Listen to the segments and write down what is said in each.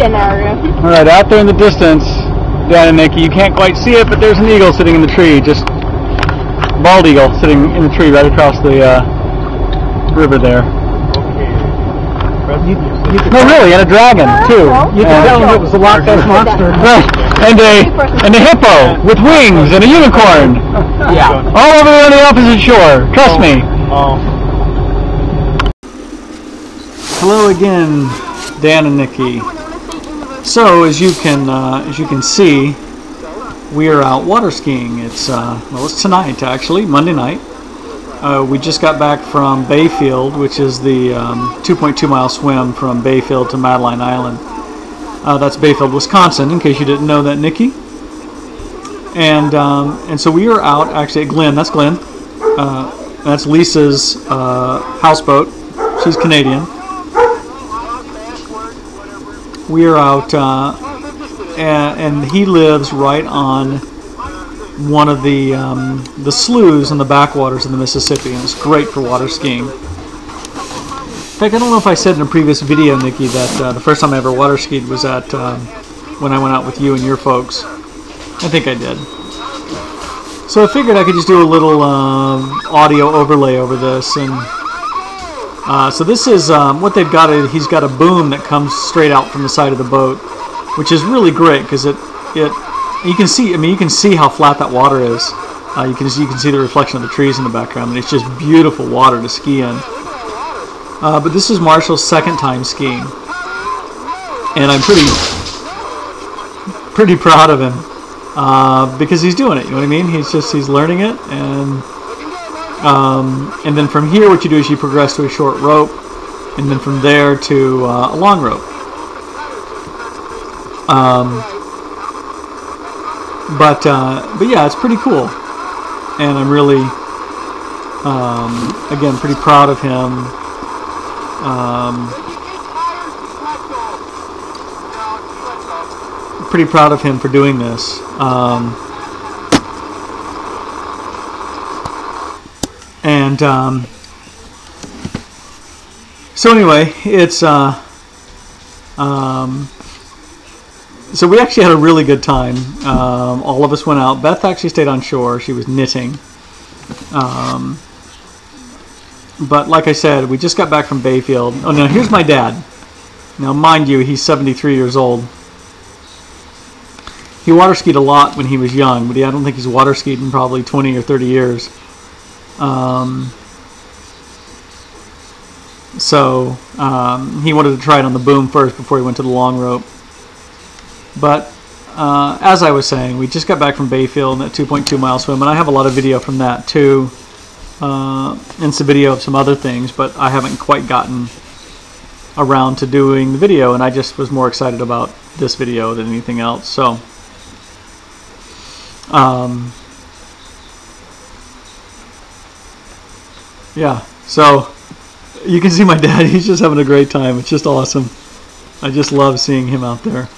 dinner. All right, out there in the distance, Dan and Nikki, you can't quite see it, but there's an eagle sitting in the tree, just bald eagle sitting in the tree right across the river there. No, really, and a dragon too. You can tell him it was a Loch Ness monster. Right, and a hippo with wings and a unicorn. Yeah. All over there on the opposite shore. Trust me. Hello again, Dan and Nikki. So as you can see, we are out water skiing. It's it's tonight actually, Monday night. We just got back from Bayfield, which is the 2.2 mile swim from Bayfield to Madeline Island. That's Bayfield, Wisconsin, in case you didn't know that, Nikki. And so we were out actually at Glen. That's Glen. That's Lisa's houseboat. She's Canadian. We are out, and he lives right on one of the sloughs in the backwaters of the Mississippi, and it's great for water skiing. In fact, I don't know if I said in a previous video, Nikki, that the first time I ever water skied was at when I went out with you and your folks. I think I did. So I figured I could just do a little audio overlay over this, and so this is what they've got. He's got a boom that comes straight out from the side of the boat, which is really great because you can see. I mean, you can see how flat that water is. You can see the reflection of the trees in the background, and it's just beautiful water to ski in. But this is Marshall's second time skiing, and I'm pretty proud of him because he's doing it. You know what I mean? He's learning it, and then from here, what you do is you progress to a short rope, and then from there to a long rope. But yeah, it's pretty cool, and I'm really, again, pretty proud of him. Pretty proud of him for doing this. So anyway, it's so we actually had a really good time. All of us went out. Beth actually stayed on shore. She was knitting. But like I said, we just got back from Bayfield. Oh, now here's my dad. Now, mind you, he's 73 years old. He water skied a lot when he was young, but I don't think he's water skied in probably 20 or 30 years. So he wanted to try it on the boom first before he went to the long rope. But as I was saying, we just got back from Bayfield, that 2.2 mile swim, and I have a lot of video from that too, and some video of some other things, but I haven't quite gotten around to doing the video, and I just was more excited about this video than anything else. So yeah, so you can see my dad. He's just having a great time. It's just awesome. I just love seeing him out there.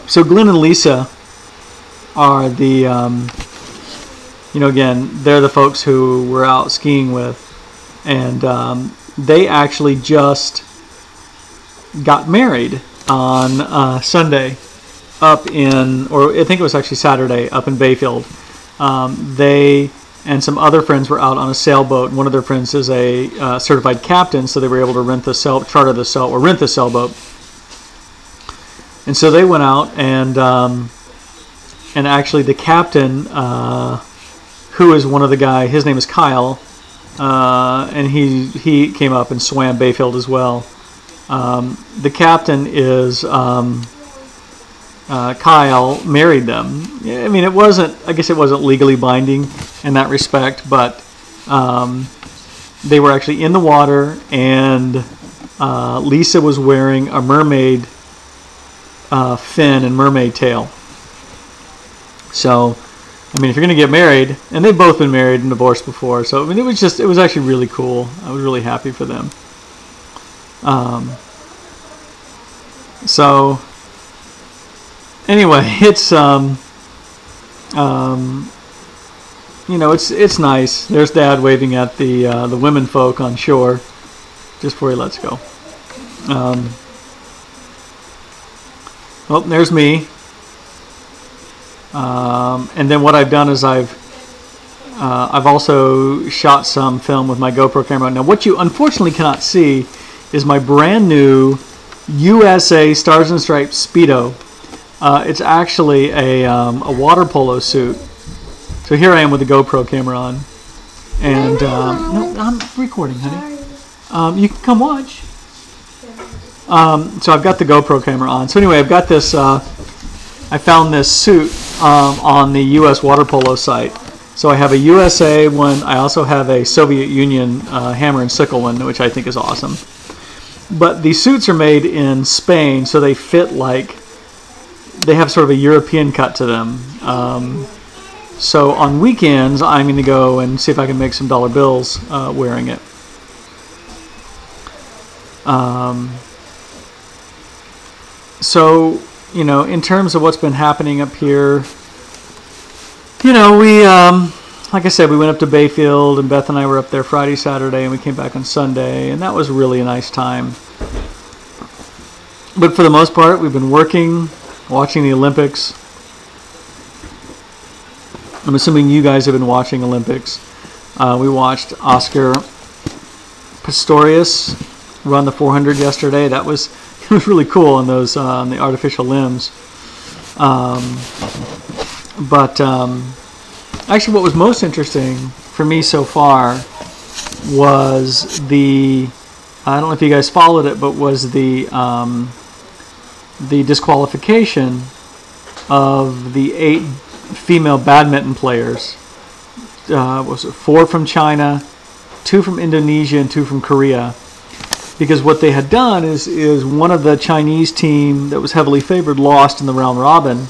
So Glenn and Lisa are the, again, they're the folks who we're out skiing with, and they actually just got married on Sunday up in, or I think it was actually Saturday, up in Bayfield. They and some other friends were out on a sailboat, and one of their friends is a certified captain, so they were able to rent the sailboat. And so they went out, and actually the captain, who is one of the guys, his name is Kyle, and he came up and swam Bayfield as well. The captain is Kyle married them. I mean, I guess it wasn't legally binding in that respect, but they were actually in the water, and Lisa was wearing a mermaid fin and mermaid tail. So, I mean, if you're going to get married, and they've both been married and divorced before, so I mean, it was actually really cool. I was really happy for them. So anyway, it's it's nice. There's Dad waving at the women folk on shore. just before he lets go. Well, there's me. And then what I've done is I've also shot some film with my GoPro camera. Now, what you unfortunately cannot see is my brand new USA Stars and Stripes Speedo. It's actually a water polo suit. So here I am with the GoPro camera on. And no, I'm recording, honey. You can come watch. So I've got the GoPro camera on. So anyway, I've got this. I found this suit on the U.S. water polo site. So I have a USA one. I also have a Soviet Union hammer and sickle one, which I think is awesome. But these suits are made in Spain, so they fit like they have sort of a European cut to them. So on weekends, I'm going to go and see if I can make some dollar bills wearing it. So, you know, in terms of what's been happening up here, you know, we, like I said, we went up to Bayfield, and Beth and I were up there Friday, Saturday, and we came back on Sunday, and that was really a nice time. But for the most part, we've been working, watching the Olympics. I'm assuming you guys have been watching Olympics. We watched Oscar Pistorius run the 400 yesterday. That was it was really cool on those on the artificial limbs. Actually, what was most interesting for me so far was the I don't know if you guys followed it, but was the disqualification of the 8 female badminton players. Was it 4 from China, 2 from Indonesia, and 2 from Korea? Because what they had done is one of the Chinese team that was heavily favored lost in the round robin,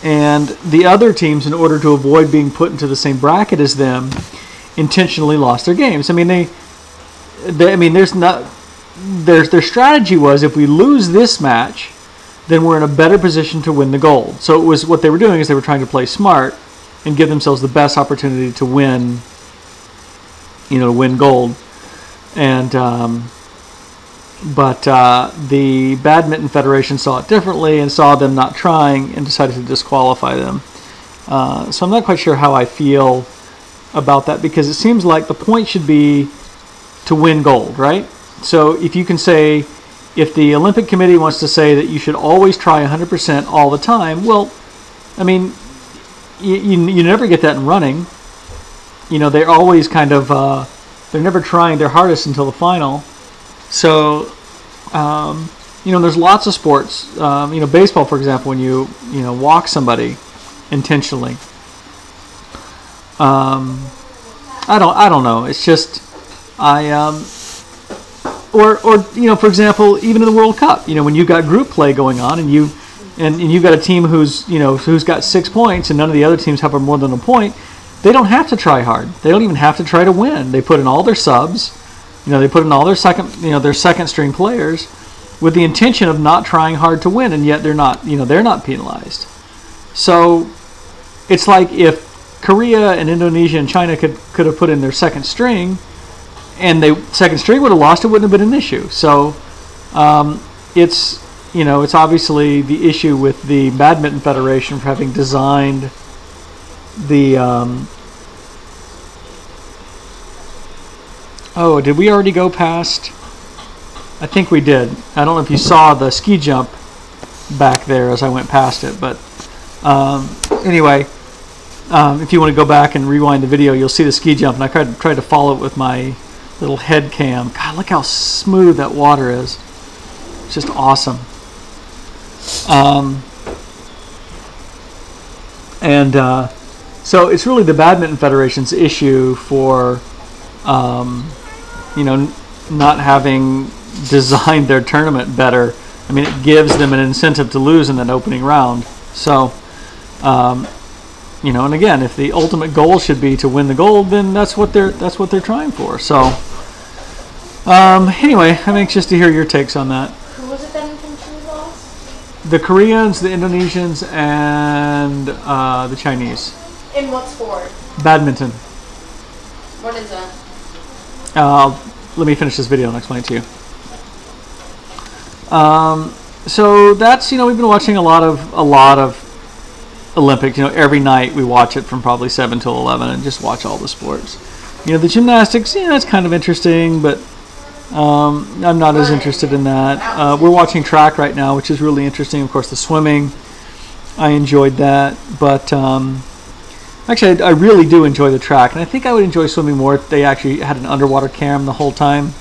and the other teams, in order to avoid being put into the same bracket as them, intentionally lost their games. I mean, their strategy was, if we lose this match, then we're in a better position to win the gold. So it was what they were doing is they were trying to play smart and give themselves the best opportunity to win, you know, to win gold. And but the Badminton Federation saw it differently and saw them not trying and decided to disqualify them. So I'm not quite sure how I feel about that, because it seems like the point should be to win gold, right? So if you can say, if the Olympic Committee wants to say that you should always try 100% all the time, well, I mean, you never get that in running. You know, they're always kind of, they're never trying their hardest until the final. So, you know, there's lots of sports. You know, baseball, for example, when you walk somebody intentionally. I don't know. It's just or you know, for example, even in the World Cup, you know, when you've got group play going on and you've got a team who's got 6 points and none of the other teams have more than a point, they don't have to try hard. They don't even have to try to win. They put in all their subs. You know, they put in all their second string players with the intention of not trying hard to win, and yet they're not penalized. So it's like if Korea and Indonesia and China could have put in their second string, and second string would have lost, it wouldn't have been an issue. So it's obviously the issue with the Badminton Federation for having designed the oh, did we already go past? I think we did. I don't know if you saw the ski jump back there as I went past it, but anyway, if you want to go back and rewind the video, you'll see the ski jump, and I tried to follow it with my little head cam. God, look how smooth that water is. It's just awesome. So it's really the Badminton Federation's issue for not having designed their tournament better. I mean, it gives them an incentive to lose in that opening round. So, and again, if the ultimate goal should be to win the gold, then that's what they're trying for. So, anyway, I'm anxious to hear your takes on that. Who was it that intentionally lost? The Koreans, the Indonesians, and the Chinese. In what sport? Badminton. What is that? let me finish this video and I'll explain it to you. So that's, we've been watching a lot of Olympics. Every night we watch it from probably 7 till 11 and just watch all the sports. The gymnastics, it's kind of interesting, but I'm not as interested in that. We're watching track right now, which is really interesting. Of course, the swimming, I enjoyed that, but actually I really do enjoy the track, and I think I would enjoy swimming more if they actually had an underwater cam the whole time.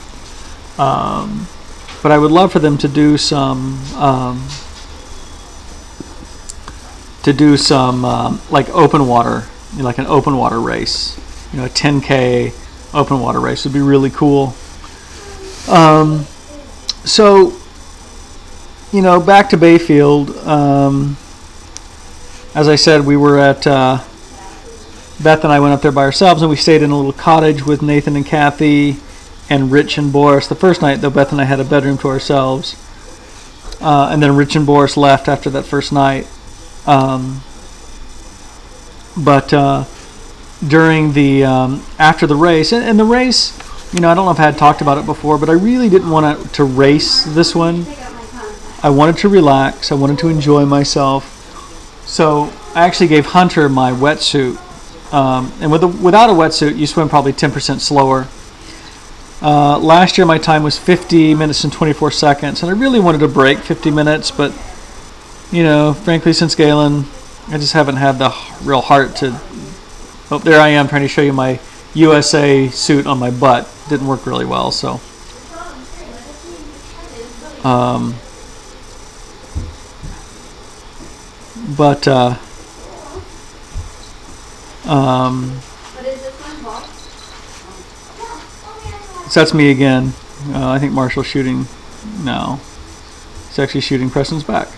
But I would love for them to do some like open water, like an open water race. A 10K open water race would be really cool. So, back to Bayfield. As I said, we were at Beth and I went up there by ourselves, and we stayed in a little cottage with Nathan and Kathy and Rich and Boris. The first night, though, Beth and I had a bedroom to ourselves. And then Rich and Boris left after that first night. But during the after the race, and the race, I don't know if I had talked about it before, but I really didn't want to race this one. I wanted to relax. I wanted to enjoy myself. So I actually gave Hunter my wetsuit. And without a wetsuit, you swim probably 10% slower. Last year my time was 50 minutes and 24 seconds, and I really wanted to break 50 minutes, but frankly, since Galen, I just haven't had the real heart to. Oh, there I am trying to show you my USA suit on my butt. Didn't work really well, so. So that's me again. I think Marshall's shooting now. He's actually shooting Preston's back.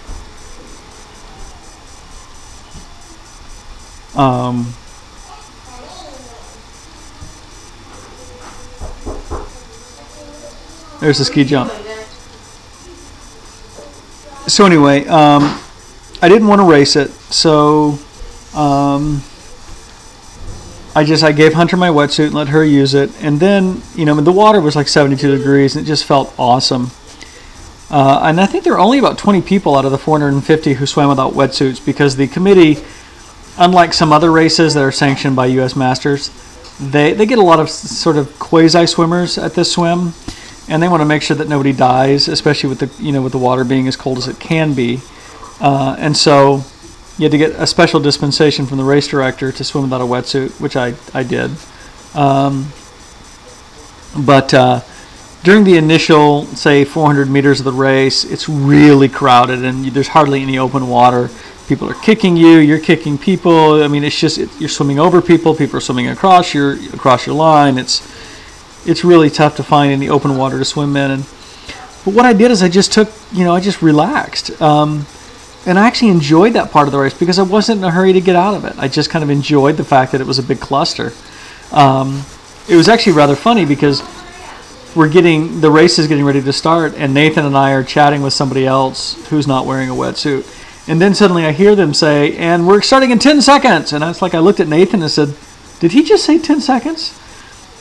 There's the ski jump. So anyway, I didn't want to race it, so I gave Hunter my wetsuit and let her use it, and then the water was like 72 degrees and it just felt awesome. And I think there were only about 20 people out of the 450 who swam without wetsuits, because the committee, unlike some other races that are sanctioned by U.S. Masters, they get a lot of sort of quasi swimmers at this swim, and they want to make sure that nobody dies, especially with the water being as cold as it can be. And so you had to get a special dispensation from the race director to swim without a wetsuit, which I did. But during the initial, say, 400 meters of the race, it's really crowded and there's hardly any open water. People are kicking you, you're kicking people. I mean, it's just you're swimming over people. People are swimming across your line. It's really tough to find any open water to swim in. But what I did is I just relaxed. And I actually enjoyed that part of the race because I wasn't in a hurry to get out of it. I just kind of enjoyed the fact that it was a big cluster. It was actually rather funny because the race is getting ready to start, and Nathan and I are chatting with somebody else who's not wearing a wetsuit. And then suddenly I hear them say, "And we're starting in 10 seconds." And I looked at Nathan and said, "Did he just say 10 seconds?"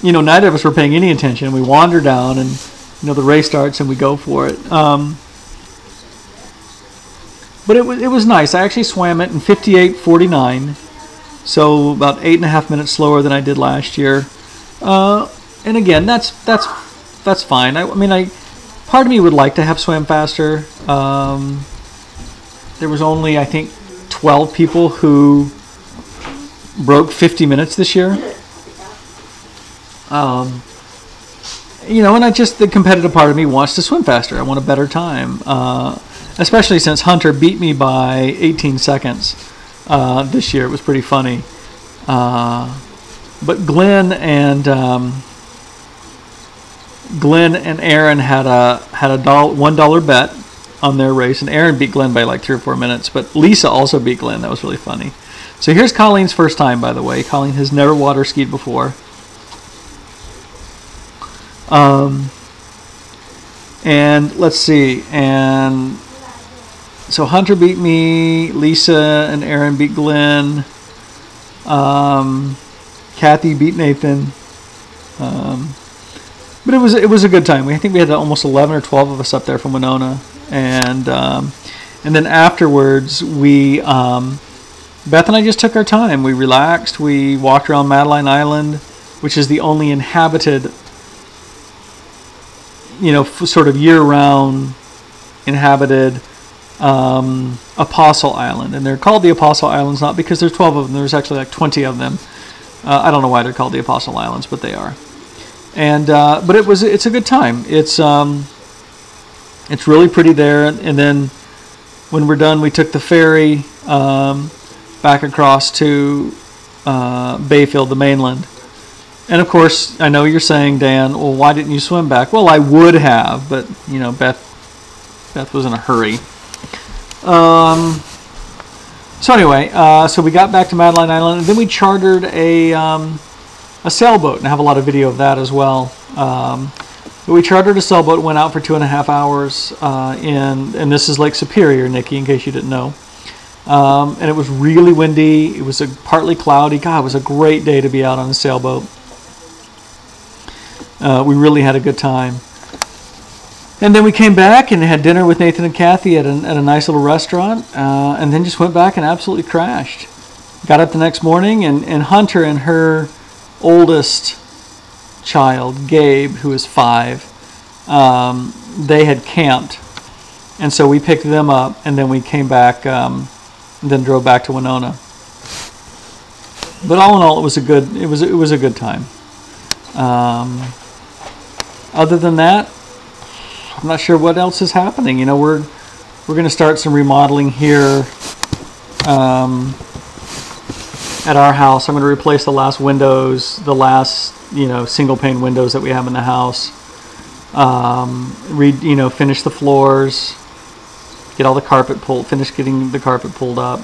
Neither of us were paying any attention. We wander down, and the race starts, and we go for it. But it was nice. I actually swam it in 58:49, so about 8.5 minutes slower than I did last year. And again, that's fine. I mean, part of me would like to have swam faster. There was only, I think, 12 people who broke 50 minutes this year. And the competitive part of me wants to swim faster. I want a better time. Especially since Hunter beat me by 18 seconds this year. It was pretty funny. But Glen and Aaron had a $1 bet on their race, and Aaron beat Glen by like 3 or 4 minutes. But Lisa also beat Glen. That was really funny. So here's Colleen's first time, by the way. Colleen has never water skied before. And let's see, and so Hunter beat me, Lisa and Aaron beat Glen, Kathy beat Nathan, But it was a good time. I think we had almost 11 or 12 of us up there from Winona, and then afterwards we Beth and I just took our time. We relaxed. We walked around Madeline Island, which is the only inhabited, sort of year-round inhabited Apostle Island. And they're called the Apostle Islands not because there's 12 of them. There's actually like 20 of them. I don't know why they're called the Apostle Islands, but they are. And but it's a good time. It's really pretty there. And then when we're done, we took the ferry back across to Bayfield, the mainland. And of course, I know you're saying, Dan, well, why didn't you swim back? Well, I would have, but Beth was in a hurry. So anyway, so we got back to Madeline Island, and then we chartered a sailboat, and I have a lot of video of that as well. But we chartered a sailboat, went out for 2.5 hours and this is Lake Superior, Nikki, in case you didn't know. And it was really windy. It was partly cloudy. God, it was a great day to be out on a sailboat. We really had a good time. And then we came back and had dinner with Nathan and Kathy at a nice little restaurant, and then just went back and absolutely crashed. Got up the next morning, and Hunter and her oldest child, Gabe, who is 5, they had camped. And so we picked them up, and then we came back, and then drove back to Winona. But all in all, it was a good time. Other than that, I'm not sure what else is happening. We're going to start some remodeling here at our house. I'm going to replace the last windows, the last single pane windows that we have in the house. Finish the floors, get all the carpet pulled, finish getting the carpet pulled up.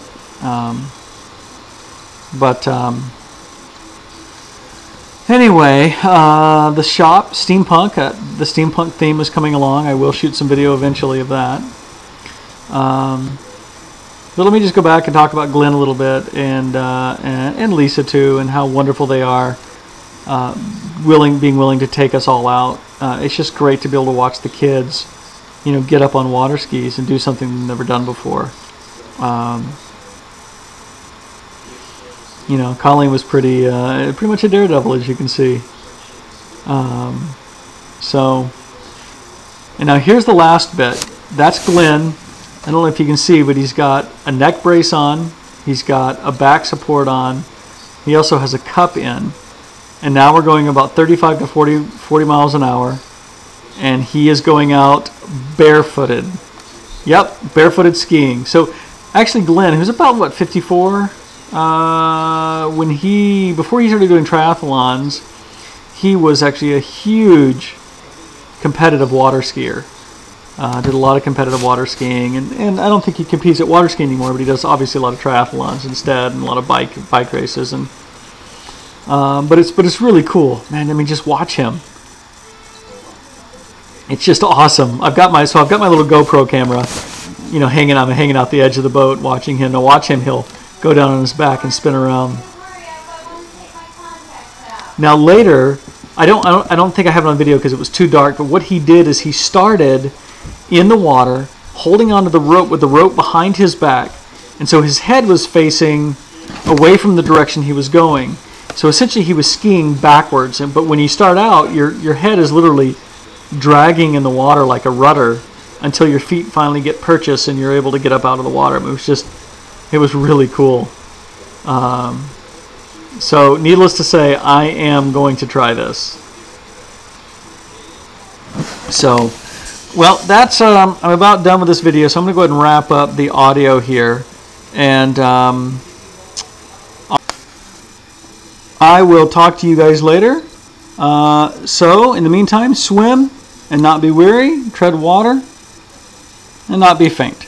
Anyway, the shop, steampunk, the steampunk theme is coming along. I will shoot some video eventually of that. But let me just go back and talk about Glenn a little bit, and Lisa too, and how wonderful they are, being willing to take us all out. It's just great to be able to watch the kids, get up on water skis and do something they've never done before. Colleen was pretty much a daredevil, as you can see. And now here's the last bit. That's Glenn. I don't know if you can see, but he's got a neck brace on. He's got a back support on. He also has a cup in. And now we're going about 35 to 40 miles an hour. And he is going out barefooted. Yep, barefooted skiing. So actually Glenn, who's about, 54? Before he started doing triathlons, he was actually a huge competitive water skier. Did a lot of competitive water skiing, and I don't think he competes at water skiing anymore, but he does obviously a lot of triathlons instead, and a lot of bike races, and but it's really cool, man. I mean, just watch him. It's just awesome. I've got my little GoPro camera, hanging out the edge of the boat, watching him. Now watch him. He'll go down on his back and spin around. Now later, I don't think I have it on video because it was too dark, but what he did is he started in the water, holding onto the rope with the rope behind his back, and so his head was facing away from the direction he was going. So essentially he was skiing backwards, but when you start out, your head is literally dragging in the water like a rudder until your feet finally get purchased and you're able to get up out of the water. It was really cool. So needless to say, I am going to try this. So, well, that's I'm about done with this video, so I'm going to go ahead and wrap up the audio here, and I will talk to you guys later. So in the meantime, swim and not be weary, tread water and not be faint.